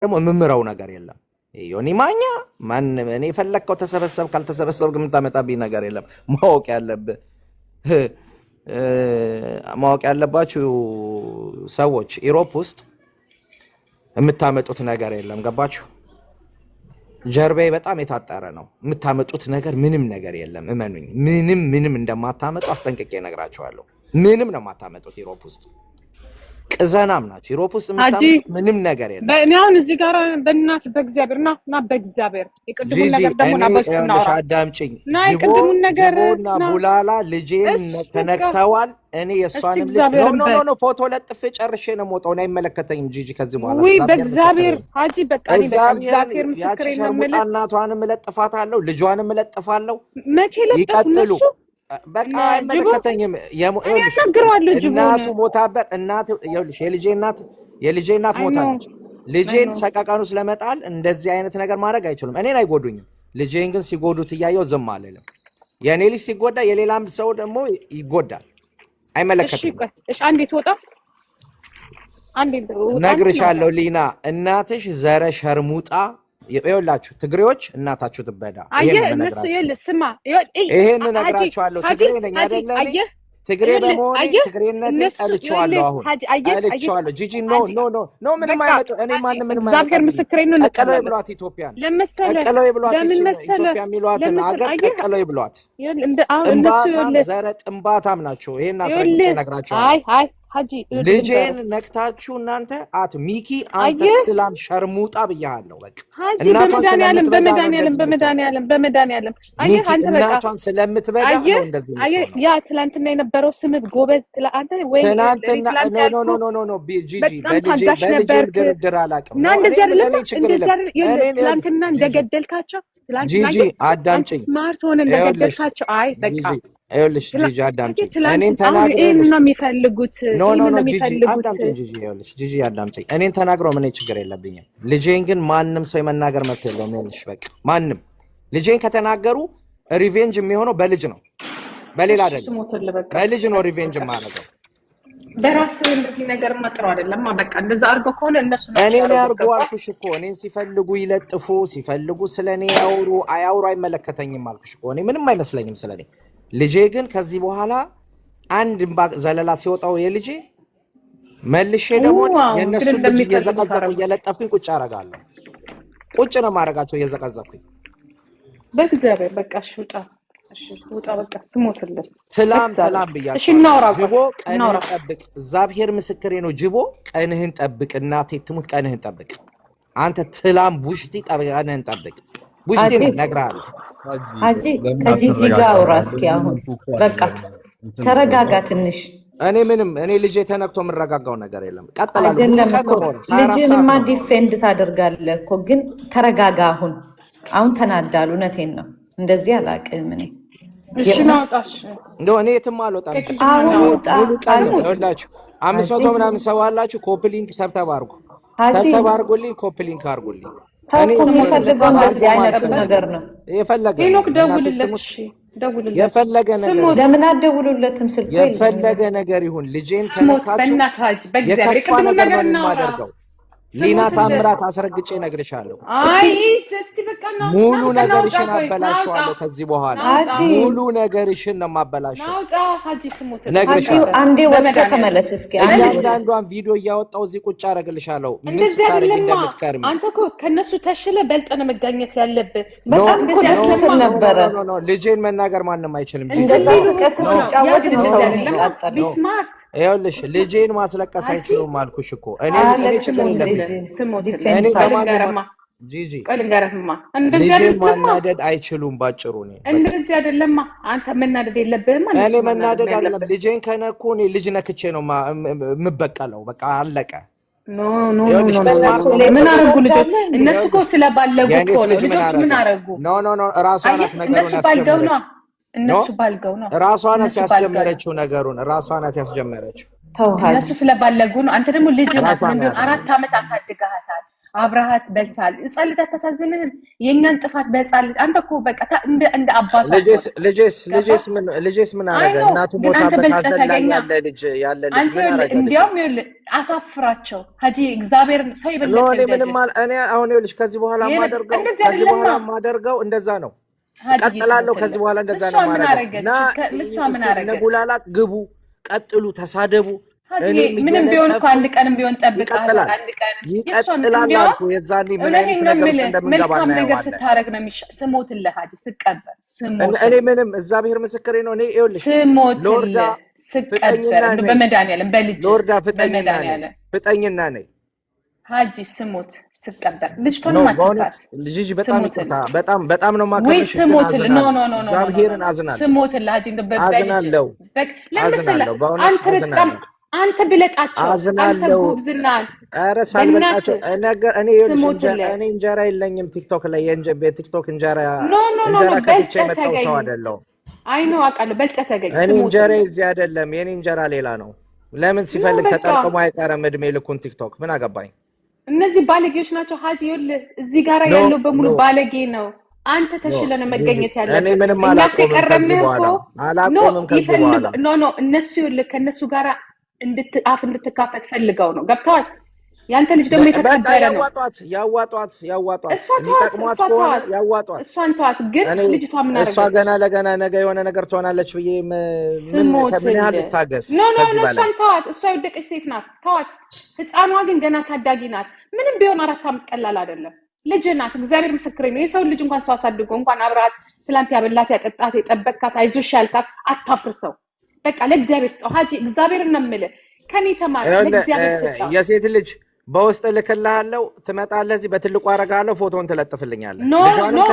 ደግሞ የምምረው ነገር የለም። ዮኒ ማኛ ማን እኔ የፈለግከው ተሰበሰብ ካልተሰበሰብ ግን የምታመጣብኝ ነገር የለም። ማወቅ ያለባችሁ ሰዎች ኢሮፕ ውስጥ የምታመጡት ነገር የለም። ገባችሁ? ጀርባዬ በጣም የታጠረ ነው። የምታመጡት ነገር ምንም ነገር የለም። እመኑኝ፣ ምንም እንደማታመጡ አስጠንቅቄ እነግራችኋለሁ። ምንም ነው የማታመጡት ኢሮፕ ውስጥ። ቅዘናም ናቸው። ኢሮፕ ውስጥ የምታመጡት ምንም ነገር የለም። እኔ አሁን እዚህ ጋር በእናት በእግዚአብሔር ና በእግዚአብሔር የቅድሙን ነገር ደግሞ ና በስና አዳምጪኝ። ና የቅድሙን ነገር ጅቦና ቡላላ ልጄን ተነክተዋል። እኔ የእሷንም ልጅ ኖ ፎቶ ለጥፌ ጨርሼ ነው የምወጣው። እኔ አይመለከተኝም ጂጂ ከዚህ በኋላ ወይ በእግዚአብሔር ሀጂ በቃ እኔ በእግዚአብሔር ምስክሬ ነው የምልህ። እናቷንም እለጥፋታለሁ፣ ልጇንም እለጥፋለሁ። መቼ ለጥፋሉ? በቃ አይመለከተኝም። እናቱ ሞታበት እናት ይኸውልሽ፣ የልጄ እናት ሞታለች። ልጄን ሰቀቀኑ ስለመጣል እንደዚህ አይነት ነገር ማድረግ አይችሉም። እኔን አይጎዱኝም። ልጄን ግን ሲጎዱት እያየው ዝም አልልም። የኔ ልጅ ሲጎዳ የሌላም ሰው ደግሞ ይጎዳል። አይመለከተኝም። እሺ አንዴ ትወጣ ነግርሻለሁ ሊና፣ እናትሽ ዘረ ሸርሙጣ ይኸውላችሁ ትግሬዎች እናታችሁ ትበዳ። ይሄን ነግራችኋለሁ። ትግሬ ነኝ አይደለ? ትግሬ በመሆኔ ትግሬነቴን ጠልቼዋለሁ። አሁን ጠልቼዋለሁ። ጂጂ ኖ ምንም አይመጡ። እኔ ማንም ምንም እግዚአብሔር ምስክሬ ነው። ቀቀለው ይብሏት ኢትዮጵያን፣ ቀቀለው ይብሏት ኢትዮጵያ የሚሏትን አገር ቀቀለው ይብሏት። ጥንባታም ዘረ ጥንባታም ናቸው። ይሄን አስረግጬ ነግራችኋለሁ። ልጄን ነክታችሁ እናንተ ሚኪ አንተ ስላም ሸርሙጣ ብያለሁ። በቃ በመድኃኒዓለም አየህ አንተ በቃ እናቷን ስለምትበላ ነው እንደዚህ ነው። አየህ ያ ትላንትና የነበረው ስምህ ጎበዝ አንተ ወይ ትላንትና ኖ ጂጂ በልጄ ድርድር አላውቅም። እንደዚህ አይደለም ትላንትና እንደገደልካቸው ጂጂ አዳምጪኝ። ስማርት ሆነ እንደገደልካቸው አይ በቃ ይኸውልሽ ጂጂ አዳምጪኝ። እኔን ተናግረው ነው የሚፈልጉት። ኖ ጂጂ አዳምጪኝ። ጂጂ አዳምጪኝ። እኔን ተናግረው ምን ችግር የለብኝም። ልጄን ግን ማንም ሰው የመናገር መብት የለውም። ይኸውልሽ በቃ ማንም ልጄን ከተናገሩ ሪቬንጅ የሚሆነው በልጅ ነው፣ በሌላ አይደለም። በልጅ ነው ሪቬንጅ የማደርገው። በራስ እንደዚህ ነገር ማጥሮ አይደለም። በቃ እንደዛ አርገው ከሆነ እነሱ ነው እኔ ያርጉ አልኩሽ እኮ። እኔን ሲፈልጉ ይለጥፉ፣ ሲፈልጉ ስለኔ አያውሩ አይመለከተኝም አልኩሽ እኮ። እኔ ምንም አይመስለኝም ስለኔ። ልጄ ግን ከዚህ በኋላ አንድ ዘለላ ሲወጣው የልጄ መልሼ ደግሞ የነሱ ልጅ እየዘቀዘቁ እየለጠፍኩኝ ቁጭ አደርጋለሁ። ቁጭ ነው ማረጋቸው እየዘቀዘቁኝ። በእግዚአብሔር በቃ ሽውጣ በቃ ስሞትልህ ትላም ብያለሁ። እሺ እናውራ። ጅቦ ቀንህን ጠብቅ። እግዚአብሔር ምስክሬ ነው። ጅቦ ቀንህን ጠብቅ። እናቴ ትሙት ቀንህን ጠብቅ። አንተ ትላም ቡሽቲ ቀንህን ጠብቅ። ቡሽቲ ነግርሃለሁ። ሀጂ ከጂጂ ጋር አውራ እስኪ። አሁን በቃ ተረጋጋ ትንሽ። እኔ ልጄ ተነክቶ የምረጋጋው ነገር የለም። ቀጥላለሁ። ልጅንማ ዲፌንድ ታደርጋለህ እኮ ግን ተረጋጋ። አሁን ተናዳሉ። እውነቴን ነው። እንደዚህ አላውቅም እኔ። እሺ ናውጣሽ እንደው እኔ የትም አልወጣም። አሁን ወጣ ይኸውላችሁ 500 ምናምን ሰው አላችሁ። ኮፕሊንክ ተብተብ አድርጉልኝ። ኮፕሊንክ አድርጉልኝ። ታውቁ የሚፈልገው እንደዚህ አይነት ነገር ነው። የፈለገ ነገር ለምን አትደውሉለትም? ስልኩ የፈለገ ነገር ይሁን። ልጄን ከነካችሁ የከፋ ነገር ነው የማደርገው። ሊና ታምራት አስረግጬ እነግርሻለሁ። ሙሉ ነገርሽን አበላሽዋለሁ። ከዚህ በኋላ ሙሉ ነገርሽን ነው የማበላሽው። እነግርሻለሁ። አንዴ ወጥተህ ተመለስ እስኪ። እያንዳንዷን ቪዲዮ እያወጣሁ እዚህ ቁጭ አደርግልሻለሁ። ምን ስታረጊ እንደምትከርሚ አንተ እኮ ከነሱ ተሽለ በልጠህ ነው መገኘት ያለብህ። በጣም እኮ ደስ ስትል ነበረ። ልጄን መናገር ማንም አይችልም። እንደዛ ስቀህ ስትጫወት ነው ሰው የሚቃጠለው። ይኸውልሽ ልጄን ማስለቀስ አይችሉም አልኩሽ እኮ። እኔ ችግር የለብኝም። ጂጂ ልጄን ማናደድ አይችሉም ባጭሩ። እንደዚህ አይደለማ። አንተ መናደድ የለብህም። እኔ መናደድ አይደለም። ልጄን ከነኩ እኔ ልጅ ነክቼ ነው የምበቀለው። በቃ አለቀ። ምን አረጉ ልጆች? እነሱ እኮ ስለባለጉ እኮ ነው። ልጆች ምን አረጉ? እራሷ ናት ነገሩን ያስጀመረችው። እነሱ ባልገው ነው። እራሷ ናት ያስጀመረችው ነገሩን። እራሷ ናት ያስጀመረችው። እነሱ ስለባለጉ ነው። አንተ ደግሞ ልጅ ናት። 4 ዓመት አሳድገሃታል። አብረሃት በልታል ሕፃን ልጅ አታሳዝንህም የኛን ጥፋት በሕፃን ልጅ አንተ እኮ በቃ እንደ አባቷ ልጄስ ምን አረገ እናቱ ሞታበት ሐዘን ላይ ያለ ልጅ ምን አረገ እንዲያውም ይኸውልህ አሳፍራቸው ሀጂ እግዚአብሔር ሰው ይበልጥ እኔ አሁን ይኸውልሽ ከዚህ በኋላ ማደርገው እንደዛ ነው ቀጥላለሁ ከዚህ በኋላ እንደዛ ነው ማለት ነው ጉላላት ግቡ ቀጥሉ ተሳደቡ ምንም ቢሆን እኮ አንድ ቀንም ቢሆን ጠብቃለሁ አንድ ቀን ይቀጥላልኩ የዛኔ ምን አይነት ነገር እንደምንገባ ነው ነገር ስታረግ ነው ስሞትልህ ሀጂ ስቀበል እኔ ምንም እግዚአብሔር ምስክሬ ነው እኔ ይኸውልሽ ሎርዳ ስቀበል በመድኃኒዓለም በልጅ ሎርዳ ፍጠኝና ነኝ ሀጂ ስሞት ስቀበል ልጅቷን ማጥፋት ልጅ በጣም ነው ማከብሽ ስሞትልህ ኖ እግዚአብሔርን አዝናለሁ ስሞትልህ ሀጂ አዝናለሁ አንተ ብለጣቸው አንተ ጉብዝና አረ ሳልበላቸው ነገር እኔ እንጀራ የለኝም ቲክቶክ ላይ በቲክቶክ እንጀራ ከፍቼ መጣው ሰው አይደለም አይኖ አቃለሁ በልጨ ተገኝ እኔ እንጀራ እዚህ አይደለም የኔ እንጀራ ሌላ ነው ለምን ሲፈልግ ተጠርቅሞ አይቀርም እድሜ ልኩን ቲክቶክ ምን አገባኝ እነዚህ ባለጌዎች ናቸው ሀጂ ይኸውልህ እዚህ ጋር ያለው በሙሉ ባለጌ ነው አንተ ተሽለነ መገኘት ያለበት እኔ ምንም አላቆምም ከዚህ በኋላ ኖ እነሱ ይኸውልህ ከነሱ ጋር እንድትካፈት ፈልገው ነው ገብቷል ያንተ ልጅ ደግሞ የተከበረ ነው ያዋጧት የሚጠቅሟት ከሆነ ያዋጧት እሷን ተዋት ግን ልጅቷ ምን አረገች እሷ ገና ለገና ነገ የሆነ ነገር ትሆናለች ብዬ ምን ያህል ልታገስ ኖ እሷን ተዋት እሷ የወደቀች ሴት ናት ተዋት ህፃኗ ግን ገና ታዳጊ ናት ምንም ቢሆን 4 ዓመት ቀላል አይደለም ልጅ ናት እግዚአብሔር ምስክሬ ነው የሰው ልጅ እንኳን ሰው አሳድጎ እንኳን አብራት ስላንተ ያበላት ያጠጣት የጠበቅካት አይዞሽ ያልካት አታፍርሰው በቃ ለእግዚአብሔር ስጠው ሀጂ እግዚአብሔርን ነው የምልህ ከኔ ተማር ለእግዚአብሔር ስጠው የሴት ልጅ በውስጥ ልክልሃለሁ ትመጣለህ እዚህ በትልቁ አረጋለሁ ፎቶን ትለጥፍልኛለህ ኖ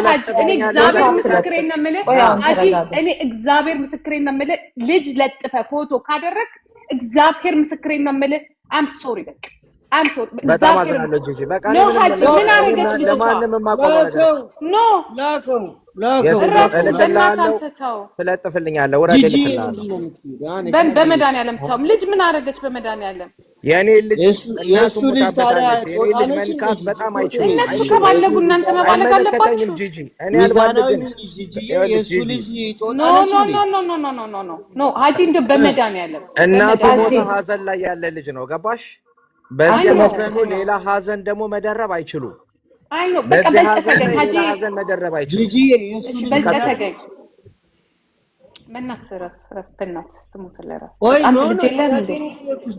ሀጂ እኔ እግዚአብሔር ምስክሬን ነው የምልህ ሀጂ እኔ እግዚአብሔር ምስክሬን ነው የምልህ ልጅ ለጥፈ ፎቶ ካደረግ እግዚአብሔር ምስክሬን ነው የምልህ አም ሶሪ በቃ አም ሶሪ በጣም አዝናለሁ ጂጂ በቃ ምን አረገች ልጅቷ ለማንም ማቆም ኖ እልክልሃለሁ ትለጥፍልኛለህ ወራዴ እልክልሃለሁ በመድኃኒዓለም ተው ልጅ ምን አረገች በመድኃኒዓለም የኔ ልጅ የሱ ልጅ ታዲያ ልጅ መንካት በጣም አይችልም እነሱ ከባለጉ እናንተ መባለግ አለባችሁ ጂጂ እኔ አልባለግም የሱ ልጅ ጦጣለች ኖ ሀጂ እንደው በመድኃኒዓለም እናቱ ሞተ ሀዘን ላይ ያለ ልጅ ነው ገባሽ በዚህ ሀዘኑ ሌላ ሀዘን ደግሞ መደረብ አይችሉም አይኖ በቃ በልተገኝ ሀጂ ሀዘን መደረብ አይችልም ጂጂ የሱ ልጅ በልተገኝ መናፈረ ረፍተናት ስሙትለራ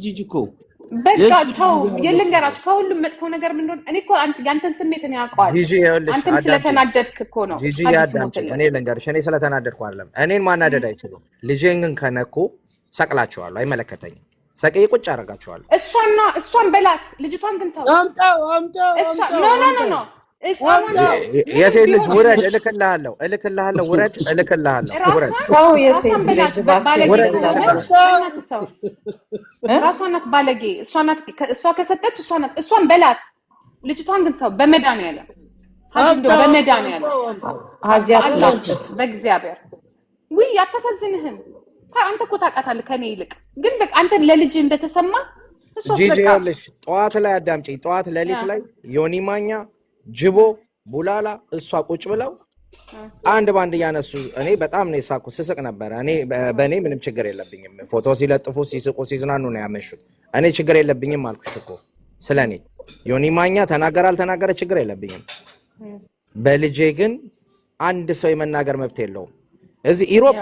ጂጂ እኮ በቃ ተው የልንገራችሁ ከሁሉም መጥፎ ነገር ምን እንደሆነ እኔ እኮ ያንተን ስሜት ነው ያውቀዋል ጂጂ ይኸውልሽ አንተም ስለተናደድክ እኮ ነው ጂጂ ያዳምጪ እኔ ልንገርሽ እኔ ስለተናደድኩ አይደለም እኔን ማናደድ አይችሉም ልጄን ግን ከነኩ ሰቅላቸዋለሁ አይመለከተኝም ሰቀይ ቁጭ አደርጋቸዋለሁ እሷን በላት ልጅቷን ግን ተው አምጣው ኖ የሴት ልጅ ውረድ እልክልሃለሁ ውረድ ውረድ ታው የሴት ልጅ ራሷ ናት ባለጌ እሷ ከሰጠች እሷን በላት ልጅቷን ግን ተው በመድኃኒዓለም ሀጂያት ላጥፍ በእግዚአብሔር ውይ አታሳዝንህም አንተ እኮ ታውቃታለህ ከኔ ይልቅ ግን በቃ አንተ ለልጅ እንደተሰማ እሷ ጂጂ ያለሽ ጠዋት ላይ አዳምጪኝ ጠዋት ለሊት ላይ ዮኒ ማኛ ጅቦ ቡላላ እሷ ቁጭ ብለው አንድ ባንድ ያነሱ እኔ በጣም ነው የሳኩ ስስቅ ነበር እኔ በእኔ ምንም ችግር የለብኝም ፎቶ ሲለጥፉ ሲስቁ ሲዝናኑ ነው ያመሹት እኔ ችግር የለብኝም አልኩሽ እኮ ስለኔ ዮኒ ማኛ ተናገረ አልተናገረ ችግር የለብኝም በልጄ ግን አንድ ሰው የመናገር መብት የለውም እዚህ ኢሮፕ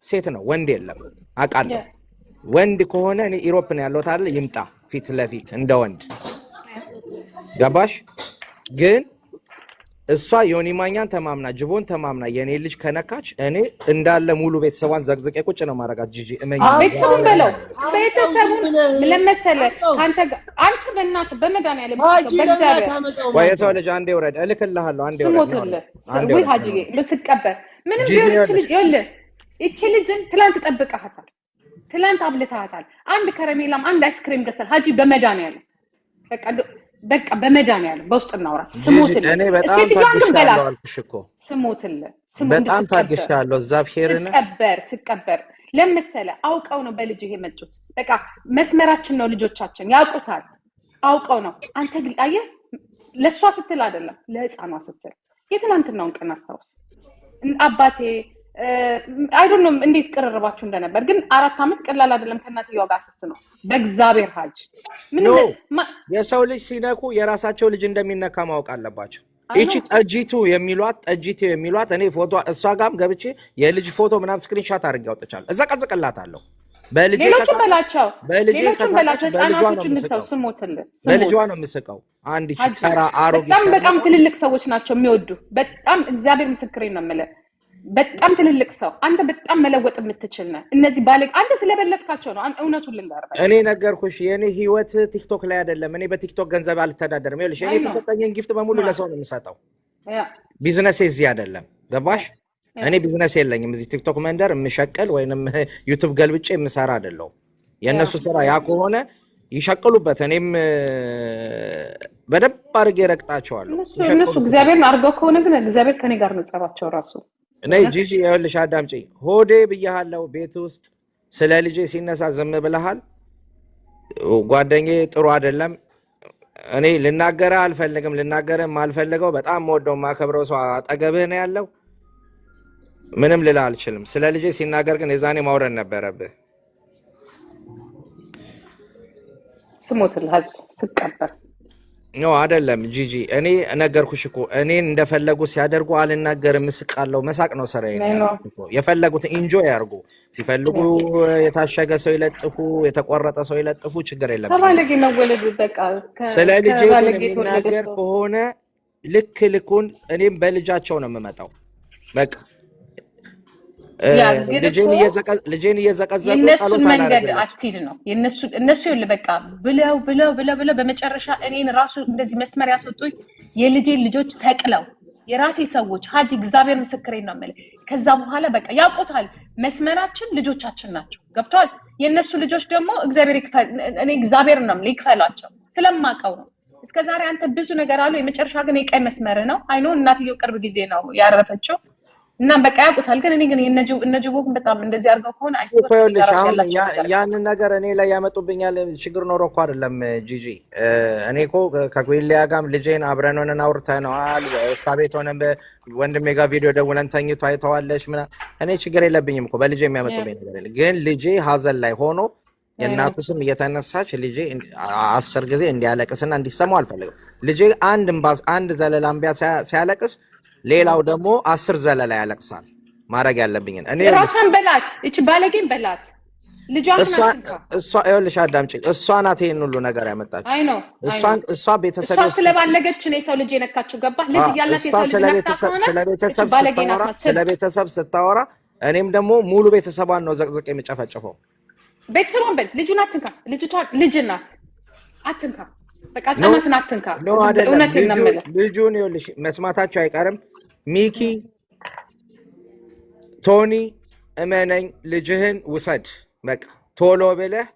ሴት ነው ወንድ የለም አቃለሁ ወንድ ከሆነ እኔ ኢሮፕ ነው ያለው ታዲያ ይምጣ ፊት ለፊት እንደ ወንድ ገባሽ ግን እሷ ዮኒ ማኛን ተማምና ጅቦን ተማምና የኔ ልጅ ከነካች እኔ እንዳለ ሙሉ ቤተሰቧን ዘግዝቄ ቁጭ ነው ማረጋት ጂጂ እመኝ ቤተሰቡን በለው ቤተሰቡን ለመሰለ አንተ በእናትህ በመድኃኒዓለም በእግዚአብሔር ወይ ሰው ልጅ አንዴ ወረድ እልክልሃለሁ አንዴ ወረድ ወይ ሀጂ ልስቀበል ምንም ቢሆን ልጅ ይኸውልህ እቺ ልጅን ትላንት ጠብቀሃታል ትላንት አብልተሃታል አንድ ከረሜላም አንድ አይስክሪም ገዝተሃል ሀጂ በመድኃኒዓለም በቃ በመድኃኒዓለም በውስጥ እናውራ ስሞትልህ እኔ በጣም ታግሻለሁ አልኩሽ እኮ ስሞትልህ በጣም ታግሻለሁ እግዚአብሔርን ስቀበር ለምሳሌ አውቀው ነው በልጅ ይሄ መጡት በቃ መስመራችን ነው ልጆቻችን ያውቁታል አውቀው ነው አንተ ግን አየህ ለሷ ስትል አይደለም ለህፃኗ ስትል የትናንትናውን ቀን አስታውስ። አባቴ አይ ዶንት ኖ እንዴት ቅርርባችሁ እንደነበር ግን 4 ዓመት ቀላል አይደለም ከእናትየዋ ጋር ስትኖር በእግዚአብሔር ሀጅ ምን የሰው ልጅ ሲነኩ የራሳቸው ልጅ እንደሚነካ ማወቅ አለባቸው። እቺ ጠጂቱ የሚሏት እኔ ፎቶ እሷ ጋርም ገብቼ የልጅ ፎቶ ምናምን ስክሪንሾት አድርጌ አውጥቻለሁ። እዘቀዝቅላታለሁ። ሌሎቹም በላቸው ህፃናቶችን እንተው ስሞትልህ በልጇ ነው የምስቀው። አንድ ተራ አሮጌ በጣም ትልልቅ ሰዎች ናቸው የሚወዱ በጣም እግዚአብሔር ምስክሬ ነው የምልህ በጣም ትልልቅ ሰው አንተ በጣም መለወጥ የምትችል ነህ። እነዚህ ባለቅ አንተ ስለበለጥካቸው ነው። እውነቱን ልንገርህ እኔ ነገርኩሽ የኔ ህይወት ቲክቶክ ላይ አይደለም። እኔ በቲክቶክ ገንዘብ አልተዳደርም። ይኸውልሽ እኔ የተሰጠኝን ጊፍት በሙሉ ለሰው ነው የምሰጠው። ቢዝነስ እዚህ አይደለም ገባሽ? እኔ ቢዝነስ የለኝም እዚህ ቲክቶክ መንደር የምሸቅል ወይንም ዩቲዩብ ገልብጬ የምሰራ አይደለም። የእነሱ ስራ ያ ከሆነ ይሸቅሉበት። እኔም በደንብ አድርጌ ረግጣቸዋለሁ። እነሱ እግዚአብሔርን አድርገው ከሆነ ግን እግዚአብሔር ከኔ ጋር ነው ጸባቸው ራሱ። እኔ ጂጂ ይኸውልሽ አዳምጪኝ። ሆዴ ብያለሁ ቤት ውስጥ ስለ ልጄ ሲነሳ ዝም ብለሃል። ጓደኛዬ ጥሩ አይደለም። እኔ ልናገርህ አልፈልግም። ልናገርህ የማልፈልገው በጣም ወደው ማከብረው ሰው አጠገብህ ነው ያለው። ምንም ልላ አልችልም። ስለ ልጄ ሲናገር ግን የዛኔ ማውረድ ነበረብህ። ስሞትልህ ስቀበር ነው አይደለም ጂጂ። እኔ ነገርኩሽ እኮ እኔን እንደፈለጉ ሲያደርጉ አልናገርም፣ እስቃለሁ። መሳቅ ነው ስራዬ። የፈለጉት ኢንጆይ ያርጉ። ሲፈልጉ የታሸገ ሰው ይለጥፉ፣ የተቆረጠ ሰው ይለጥፉ፣ ችግር የለም። ተባለጌ መወለዱ በቃ ስለ ልጄ ግን የሚናገር ከሆነ ልኩን እኔም በልጃቸው ነው የምመጣው። በቃ ልጄን እየዘቀዘቁ የእነሱን መንገድ አትሂድ ነው እነሱ ይኸውልህ በቃ ብለው በመጨረሻ እኔን ራሱ እንደዚህ መስመር ያስወጡኝ የልጄን ልጆች ሰቅለው የራሴ ሰዎች ሀጂ እግዚአብሔር ምስክሬን ነው የምልህ። ከዛ በኋላ በቃ ያውቁታል መስመራችን ልጆቻችን ናቸው። ገብቷል። የእነሱ ልጆች ደግሞ እግዚአብሔር ይክፈል። እኔ እግዚአብሔር ነው ይክፈላቸው ስለማውቀው ነው። እስከዛሬ አንተ ብዙ ነገር አሉ። የመጨረሻ ግን የቀይ መስመር ነው። አይኖ እናትየው ቅርብ ጊዜ ነው ያረፈችው እና በቃ ያውቁታል። ግን እኔ ግን እነጅቦ በጣም እንደዚህ አድርገው ከሆነ አይሶልሽ አሁን ያንን ነገር እኔ ላይ ያመጡብኛል። ችግር ኖሮ እኮ አይደለም ጂጂ። እኔ እኮ ከኩይሊያ ጋርም ልጄን አብረን ሆነን አውርተነዋል። እሷ ቤት ሆነን ወንድሜ ጋር ቪዲዮ ደውለን ተኝቶ አይተዋለች ምናምን። እኔ ችግር የለብኝም እኮ በልጄ የሚያመጡብኝ ነገር የለም። ግን ልጄ ሀዘን ላይ ሆኖ የእናቱ ስም እየተነሳች ልጄ 10 ጊዜ እንዲያለቅስና እንዲሰማው አልፈልግም። ልጄ አንድ ዘለላ እምቢ ሲያለቅስ ሌላው ደግሞ 10 ዘለላ ያለቅሳል። ማድረግ ያለብኝን እኔ ራሷን በላት እቺ ባለጌን በላት ልጇን እሷ ይኸውልሽ አዳምጪኝ። እሷ ናት ይሄን ሁሉ ነገር ያመጣች። እሷ ቤተሰብ ስለባለገች ነው የሰው ልጅ የነካችው። ገባህ? ልጅ ያላት ስለ ቤተሰብ ስታወራ እኔም ደግሞ ሙሉ ቤተሰቧን ነው ዘቅዘቅ የሚጨፈጭፈው። ቤተሰቧን በል ልጁን አትንካ። ልጅቷ ልጅ ናት አትንካ። በቃ ተማትን አትንካ። እውነቴን ነው የምልህ። ልጁን ይኸውልሽ መስማታቸው አይቀርም። ሚኪ ቶኒ እመነኝ ልጅህን ውሰድ። በቃ ቶሎ ብለህ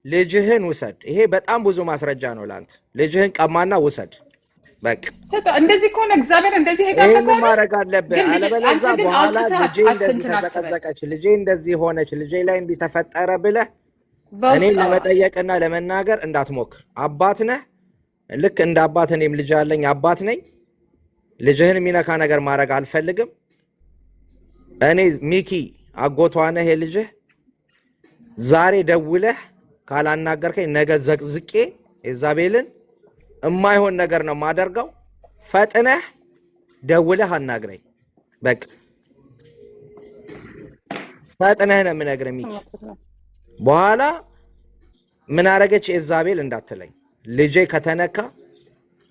ልጅህን ውሰድ። ይሄ በጣም ብዙ ማስረጃ ነው ላንተ። ልጅህን ቀማና ውሰድ። በቃ እንደዚህ ከሆነ እግዚአብሔር እንደዚህ ሄዳለሁ። ይሄን ማድረግ አለብህ። አለበለዚያ በኋላ ልጄ እንደዚህ ተዘቀዘቀች፣ ልጄ እንደዚህ ሆነች፣ ልጄ ላይ እንዲህ ተፈጠረ ብለህ እኔን ለመጠየቅና ለመናገር እንዳትሞክር። አባት ነህ። ልክ እንደ አባት እኔም ልጅ አለኝ፣ አባት ነኝ። ልጅህን የሚነካ ነገር ማድረግ አልፈልግም። እኔ ሚኪ አጎቷ ነህ የልጅህ። ዛሬ ደውለህ ካላናገርከኝ ነገ ዘቅዝቄ ኢዛቤልን የማይሆን ነገር ነው የማደርገው። ፈጥነህ ደውለህ አናግረኝ። በቃ ፈጥነህ ነው የምነግርህ ሚኪ። በኋላ ምን አረገች ኢዛቤል እንዳትለኝ። ልጄ ከተነካ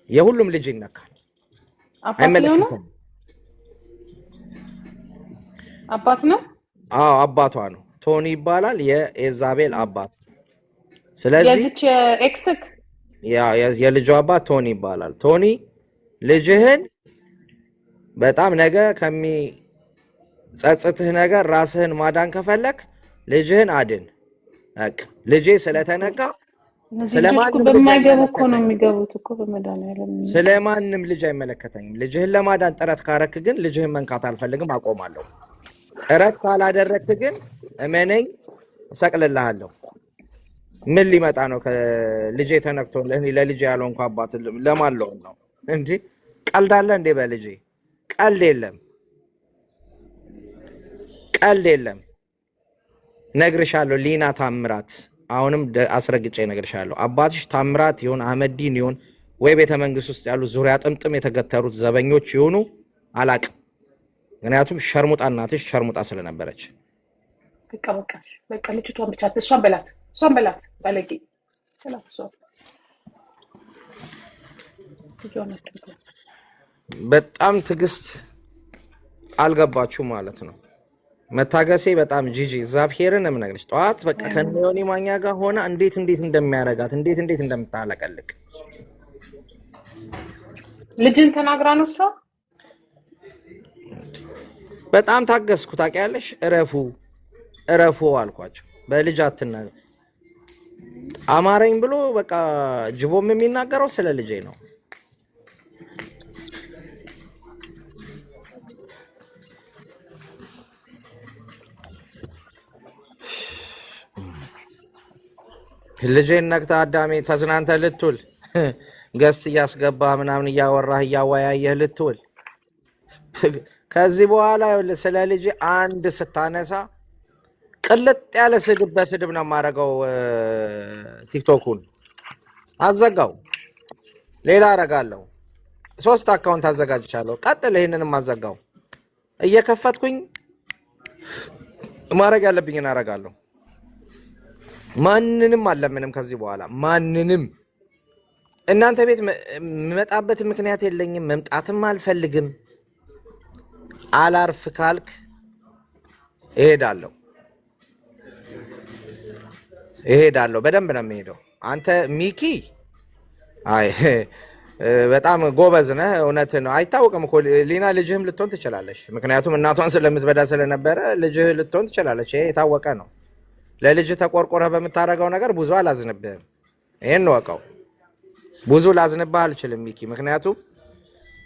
የሁሉም ልጅ ይነካል። አይመለከትም። አባት ነው። አዎ አባቷ ነው። ቶኒ ይባላል የኢዛቤል አባት። ስለዚህ የልጅ ኤክስክ የልጇ አባት ቶኒ ይባላል። ቶኒ ልጅህን በጣም ነገ ከሚጸጽትህ ነገር ራስህን ማዳን ከፈለክ ልጅህን አድን። ልጄ ስለተነካ ስለማንም ልጅ አይመለከተኝም። ልጅህን ለማዳን ጥረት ካረክ ግን ልጅህን መንካት አልፈልግም፣ አቆማለሁ። ጥረት ካላደረክ ግን እመነኝ እሰቅልልሃለሁ። ምን ሊመጣ ነው? ከልጄ ተነክቶ ለልጄ ያለው እንኳን አባት ለማለው ነው። እንዴ ቀልድ አለ እንዴ በልጄ? ቀልድ የለም፣ ቀልድ የለም። ነግርሻለሁ ሊና ታምራት፣ አሁንም አስረግጬ ነግርሻለሁ። አባትሽ ታምራት ይሁን አህመዲን ይሁን ወይ ቤተ መንግስት ውስጥ ያሉ ዙሪያ ጥምጥም የተገተሩት ዘበኞች ይሁኑ አላቅም። ምክንያቱም ሸርሙጣ እናትሽ ሸርሙጣ ስለነበረች። በቃ ልጅቷን ብቻ እሷን በላት ባለጌ ሰላት ሷት በጣም ትዕግስት አልገባችሁ ማለት ነው። መታገሴ በጣም ጂጂ እግዚአብሔርን እምነግርሽ ጠዋት በቃ ከነዮኒ ማኛ ጋር ሆና እንዴት እንደሚያረጋት እንዴት እንደምታለቀልቅ ልጅን ተናግራ ነው እሷ። በጣም ታገስኩ። ታውቂያለሽ እረፉ አልኳቸው። በልጅ አትናገር አማረኝ ብሎ በቃ ጅቦም የሚናገረው ስለ ልጄ ነው። ልጄን ነግታ አዳሜ ተዝናንተ ልትውል ገስ እያስገባ ምናምን እያወራህ እያወያየህ ልትውል። ከዚህ በኋላ ስለ ልጄ አንድ ስታነሳ ቅልጥ ያለ ስድብ በስድብ ነው የማደርገው። ቲክቶኩን አዘጋው፣ ሌላ አረጋለሁ። 3 አካውንት አዘጋጅቻለሁ። ቀጥል፣ ይሄንንም አዘጋው። እየከፈትኩኝ ማድረግ ያለብኝን አረጋለሁ። ማንንም አለምንም ከዚህ በኋላ ማንንም። እናንተ ቤት መጣበት ምክንያት የለኝም፣ መምጣትም አልፈልግም። አላርፍ ካልክ እሄዳለሁ። በደንብ ነው የምሄደው። አንተ ሚኪ አይ በጣም ጎበዝ ነህ። እውነት ነው። አይታወቅም እኮ ሊና ልጅህም ልትሆን ትችላለች። ምክንያቱም እናቷን ስለምትበዳ ስለነበረ ልጅህ ልትሆን ትችላለች። ይሄ የታወቀ ነው። ለልጅ ተቆርቆረህ በምታደርገው ነገር ብዙ አላዝንብህም። ይሄን ወቀው። ብዙ ላዝንብህ አልችልም ሚኪ፣ ምክንያቱም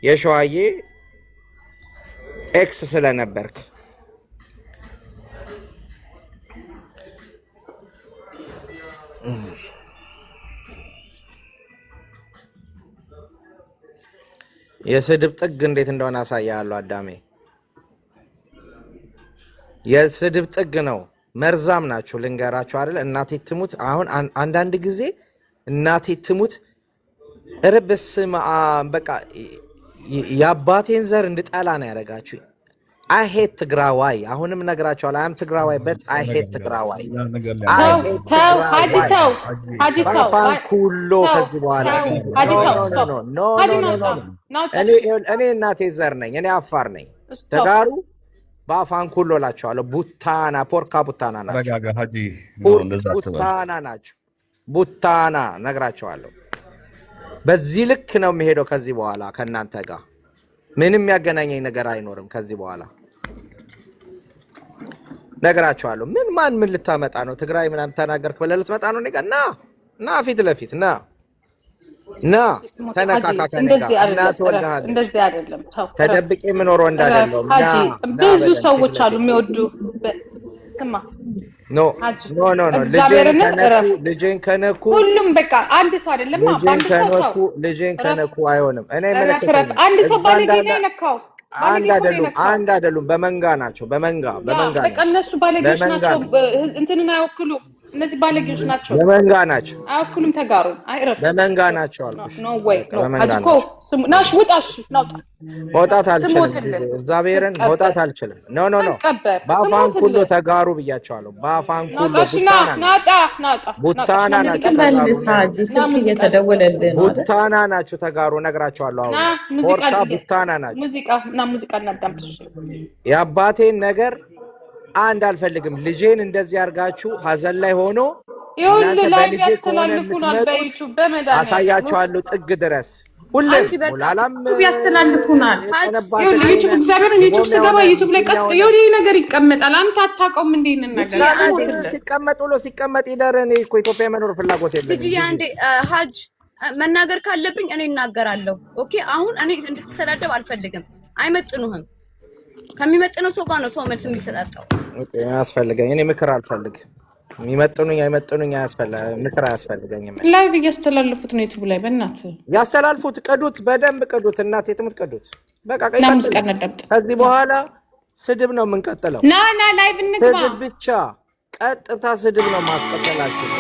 የሸዋዬ ኤክስ ስለነበርክ። የስድብ ጥግ እንዴት እንደሆነ አሳያለሁ አዳሜ። የስድብ ጥግ ነው። መርዛም ናቸው። ልንገራቸው አይደል? እናቴ ትሙት። አሁን አንዳንድ ጊዜ እናቴ ትሙት እርብስ በቃ የአባቴን ዘር እንድጠላ ነው ያደረጋችሁ። አይ ሄት ትግራዋይ። አሁንም ነግራቸዋል። አም ትግራዋይ በት አይ ሄት ትግራዋይ። ፋንኩሎ ከዚህ በኋላ እኔ እናቴ ዘር ነኝ። እኔ አፋር ነኝ። ተጋሩ በአፋንኩሎ ላቸዋለሁ። ቡታና ፖርካ ቡታና ናቸው። ቡታና ናቸው። ቡታና ነግራቸዋለሁ። በዚህ ልክ ነው የሚሄደው። ከዚህ በኋላ ከእናንተ ጋር ምንም ያገናኘኝ ነገር አይኖርም። ከዚህ በኋላ ነግራቸዋለሁ። ምን ልታመጣ ነው? ትግራይ ምናምን ተናገርክ ብለህ ልትመጣ ነው? እኔ ጋር ና ፊት ለፊት ና ተነካካ ከነጋ እናት ወልደሃል። እንደዚህ አይደለም። ተደብቄ የምኖረው እንዳይደለም። ብዙ ሰዎች አሉ የሚወዱ ስማ ኖ ልጄን ከነኩ ሁሉም በቃ አንድ ሰው አይደለም። ልጄን ከነኩ አይሆንም። እኔ አንድ ሰው ባለጌ ነው የነካው። አንድ አይደሉም። በመንጋ ናቸው። በመንጋ በቃ እነሱ ባለጌዎች ናቸው። እንትንን አይወክሉ። እነዚህ ባለጌዎች ናቸው። በመንጋ ናቸው። አይወክሉም። ተጋሩ አይረፍ። በመንጋ ናቸው አሉ። ኖ ወይ አጅኮ ናሽ ውጣሽ ናውጣ መውጣት አልችልም። እግዚአብሔርን መውጣት አልችልም። ኖ በአፋን ኩሎ ተጋሩ ብያቸዋለሁ። በአፋን ኩሎ ቡታና ናቸው። ስልክ እየተደወለልህ ነው። ቡታና ናቸው ተጋሩ ነግራቸዋለሁ። አሁን ፖርታ ቡታና ናቸው። ሙዚቃ እናዳምጥ። የአባቴን ነገር አንድ አልፈልግም። ልጄን እንደዚህ አድርጋችሁ ሀዘን ላይ ሆኖ በልጄ ከሆነ የምትመጡት አሳያችኋለሁ ጥግ ድረስ። ሁሌም ሙላላም ያስተላልፉናል። ዩቲዩብ እግዚአብሔርን ዩቲዩብ ስገባ ዩቲዩብ ላይ ቀጥ የሆነ ነገር ይቀመጣል። አንተ አታውቀውም እንዴ? ነገር ሲቀመጥ ብሎ ሲቀመጥ ይደር። እኔ እኮ ኢትዮጵያ መኖር ፍላጎት የለኝም። ትጂ አንዴ ሀጅ መናገር ካለብኝ እኔ እናገራለሁ። ኦኬ አሁን እኔ እንድትሰዳደብ አልፈልግም። አይመጥኑህም። ከሚመጥነው ሰው ጋር ነው ሰው መልስ የሚሰጣጣው። ኦኬ አያስፈልገኝ። እኔ ምክር አልፈልግ። የሚመጥኑኝ አይመጥኑኝ ምክር አያስፈልገኝም። ላይቭ እያስተላለፉት ነው ዩቲዩብ ላይ። በእናትህ ያስተላልፉት፣ ቅዱት፣ በደንብ ቅዱት። እናቴ ትሙት ቅዱት። በቃ ሙዚቃ እናዳምጥ። ከዚህ በኋላ ስድብ ነው የምንቀጥለው። ና ላይቭ እንግባ። ስድብ ብቻ፣ ቀጥታ ስድብ ነው ማስቀጠላችን።